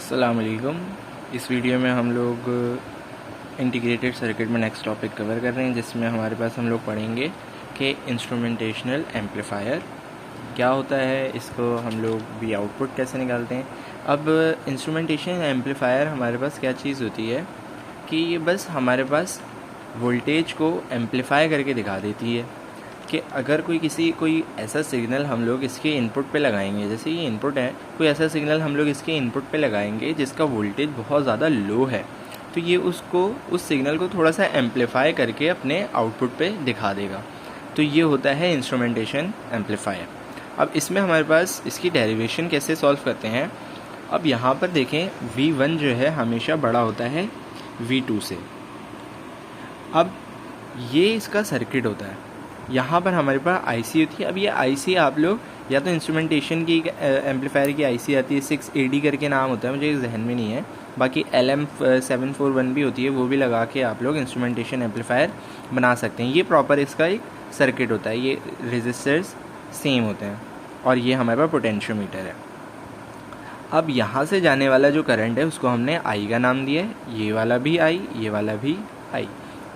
अस्सलाम वालेकुम। इस वीडियो में हम लोग इंटीग्रेटेड सर्किट में नेक्स्ट टॉपिक कवर कर रहे हैं, जिसमें हमारे पास हम लोग पढ़ेंगे कि इंस्ट्रूमेंटेशनल एम्पलीफायर क्या होता है, इसको हम लोग भी आउटपुट कैसे निकालते हैं। अब इंस्ट्रूमेंटेशन एम्पलीफायर हमारे पास क्या चीज़ होती है कि ये बस हमारे पास वोल्टेज को एम्पलीफाई करके दिखा देती है कि अगर कोई ऐसा सिग्नल हम लोग इसके इनपुट पे लगाएंगे, जैसे ये इनपुट है, कोई ऐसा सिग्नल हम लोग इसके इनपुट पे लगाएंगे जिसका वोल्टेज बहुत ज़्यादा लो है, तो ये उस सिग्नल को थोड़ा सा एम्पलीफाई करके अपने आउटपुट पे दिखा देगा। तो ये होता है इंस्ट्रूमेंटेशन एम्पलीफायर। अब इसमें हमारे पास इसकी डेरिवेशन कैसे सॉल्व करते हैं। अब यहाँ पर देखें, V1 जो है हमेशा बड़ा होता है V2 से। अब ये इसका सर्किट होता है। यहाँ पर हमारे पास IC होती है। अब ये IC आप लोग या तो इंस्ट्रूमेंटेशन की एम्पलीफायर की IC आती है, 6AD करके नाम होता है, मुझे जहन में नहीं है। बाकी LM741 भी होती है, वो भी लगा के आप लोग इंस्ट्रूमेंटेशन एम्पलीफायर बना सकते हैं। ये प्रॉपर इसका एक सर्किट होता है। ये रेजिस्टर्स सेम होते हैं और ये हमारे पास पोटेंशियोमीटर है। अब यहाँ से जाने वाला जो करंट है उसको हमने I का नाम दिया है। ये वाला भी I, ये वाला भी I।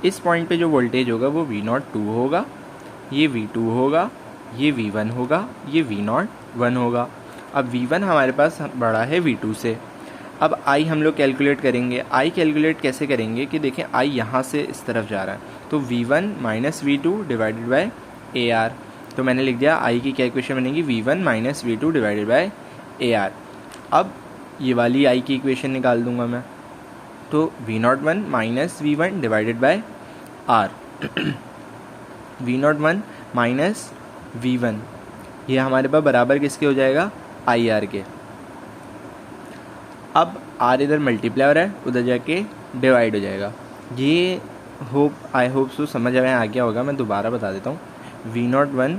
इस पॉइंट पे जो वोल्टेज होगा वो V02 होगा, ये V2 होगा, ये V1 होगा, ये V01 होगा। अब V1 हमारे पास बड़ा है V2 से। अब I हम लोग कैलकुलेट करेंगे। I कैलकुलेट कैसे करेंगे कि देखें, I यहाँ से इस तरफ जा रहा है, तो V1 minus V2 divided by AR। तो मैंने लिख दिया I की क्या इक्वेशन बनेगी, V1 minus V2 divided by AR। अब ये वाली I की इक्वेशन निकाल दूंगा मैं, तो V01 minus V1 divided by R। V01 minus V1 ये हमारे पास बराबर किसके हो जाएगा, IR के। अब R इधर मल्टीप्लाई हो रहा है, उधर जाके डिवाइड हो जाएगा। ये आई होप सो समझ में आ गया होगा। मैं दोबारा बता देता हूँ। V01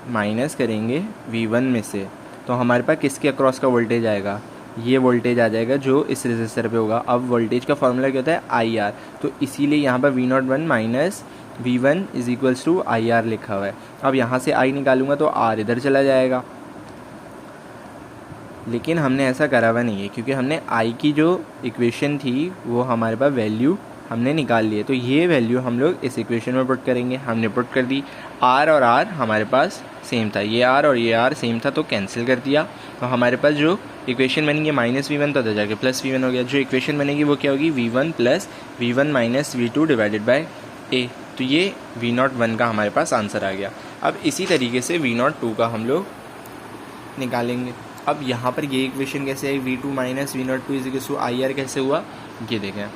माइनस करेंगे V1 में से, तो हमारे पास किसके अक्रॉस का वोल्टेज आएगा, ये वोल्टेज आ जाएगा जो इस रेजिस्टर पे होगा। अब वोल्टेज का फॉर्मूला क्या होता है, IR। तो इसीलिए यहाँ पर V01 minus V1 is equals to IR लिखा हुआ है। अब यहाँ से I निकालूंगा तो R इधर चला जाएगा, लेकिन हमने ऐसा करा हुआ नहीं है क्योंकि हमने I की जो इक्वेशन थी वो हमारे पास वैल्यू हमने निकाल ली है। तो ये वैल्यू हम लोग इस इक्वेशन में पुट करेंगे। हमने पुट कर दी। R और R हमारे पास सेम था, ये R और ये R सेम था, तो कैंसिल कर दिया। तो हमारे पास जो इक्वेशन बनेगी माइनस V1 तो जाके प्लस V1 हो गया। जो इक्वेशन बनेगी वो क्या होगी, V1 plus V1 minus V2 divided by A। तो ये V01 का हमारे पास आंसर आ गया। अब इसी तरीके से V02 का हम लोग निकालेंगे। अब यहाँ पर ये इक्वेशन कैसे आई, V2 minus V02 is equals to IR कैसे हुआ, ये देखें,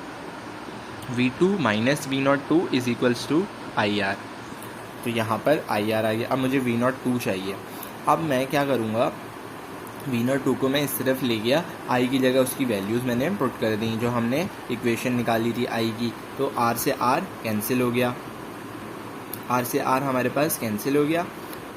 V2 minus V02 is equals to IR। तो यहाँ पर IR आ गया। अब मुझे V02 चाहिए। अब मैं क्या करूँगा, V02 को मैं इस तरफ ले गया, I की जगह उसकी वैल्यूज़ मैंने पुट कर दी जो हमने इक्वेशन निकाली थी I की। तो R से R कैंसिल हो गया, R से R हमारे पास कैंसिल हो गया।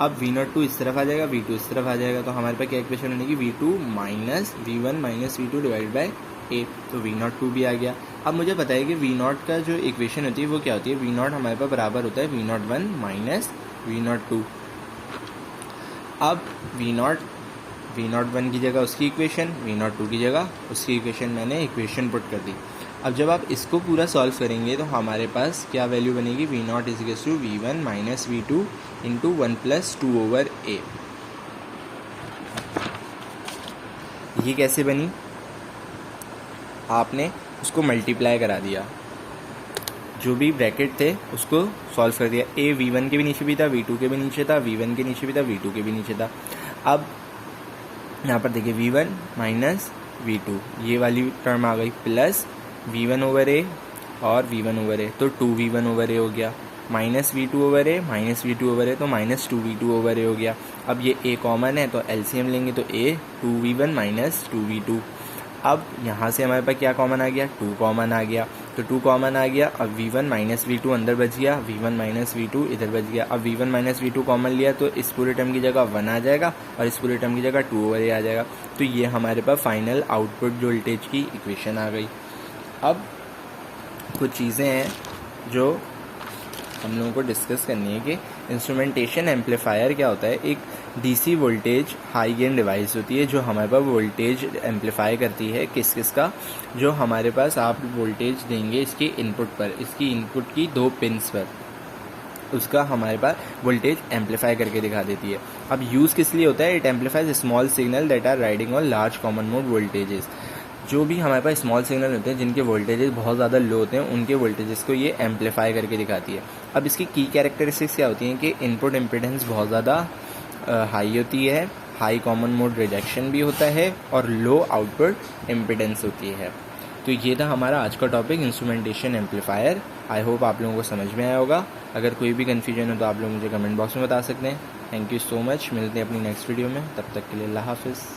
अब V02 इस तरफ आ जाएगा, V2 इस तरफ आ जाएगा, तो हमारे पास क्या इक्वेशन बनेगी, V2 minus V1 minus V2 divided by A। तो V02 भी आ गया। अब मुझे पता है कि V0 का जो इक्वेशन होती है वो क्या होती है, V0 हमारे पास बराबर होता है V01 माइनस V02। अब V01 की जगह उसकी इक्वेशन, V02 की जगह उसकी इक्वेशन, मैंने इक्वेशन पुट कर दी। अब जब आप इसको पूरा सॉल्व करेंगे तो हमारे पास क्या वैल्यू बनेगी, V0 is equals to V1 minus V2 into 1 plus 2 over A। ये कैसे बनी, आपने उसको मल्टीप्लाई करा दिया, जो भी ब्रैकेट थे उसको सॉल्व कर दिया। A V1 के भी नीचे भी था, V2 के भी नीचे था, V1 के नीचे भी था, V2 के भी नीचे था। अब यहाँ पर देखिए V1 माइनस V2 ये वाली टर्म आ गई, प्लस V1 ओवर A और V1 ओवर A, तो 2V1 ओवर A हो गया, minus V2 over A minus V2 over A, तो माइनस 2V2 ओवर A हो गया। अब ये A कॉमन है तो LCM लेंगे, तो A 2V1 माइनस 2V2। अब यहाँ से हमारे पास क्या कॉमन आ गया, 2 कॉमन आ गया, तो 2 कॉमन आ गया। अब V1 माइनस V2 अंदर बच गया, V1 माइनस V2 इधर बच गया। अब V1 माइनस V2 कॉमन लिया तो इस पूरे टर्म की जगह 1 आ जाएगा और इस पूरे टर्म की जगह 2 ओवर A आ जाएगा। तो ये हमारे पास फाइनल आउटपुट वोल्टेज की इक्वेशन आ गई। अब कुछ चीज़ें हैं जो हम लोगों को डिस्कस करनी है कि इंस्ट्रूमेंटेशन एम्पलीफायर क्या होता है? एक DC voltage high gain device होती है जो हमारे पास वोल्टेज एम्पलीफाई करती है। किस किस का? जो हमारे पास आप वोल्टेज देंगे इसके इनपुट पर, इसकी इनपुट की 2 पिन्स पर, उसका हमारे पास वोल्टेज एम्पलीफाई करके दिखा देती है। अब यूज़ किस लिए होता है? It amplifies small signal that are riding on large common mode voltages. जो भी हमारे पास स्मॉल सिग्नल होते हैं जिनके वोल्टेजेस बहुत ज़्यादा लो होते हैं, उनके वोल्टेजेस को ये एम्पलीफाई करके दिखाती है। अब इसकी की कैरेक्टरिस्टिक्स क्या होती हैं कि इनपुट इम्पीडेंस बहुत ज़्यादा हाई होती है, हाई कॉमन मोड रिजेक्शन भी होता है और लो आउटपुट इम्पीडेंस होती है। तो ये था हमारा आज का topic, instrumentation amplifier. I hope आप लोगों को समझ में आया होगा। अगर कोई भी कन्फ्यूजन हो तो आप लोग मुझे कमेंट बॉक्स में बता सकते हैं। Thank you so much. मिलते हैं अपनी नेक्स्ट वीडियो में, तब तक के लिए अल्लाह हाफिज़।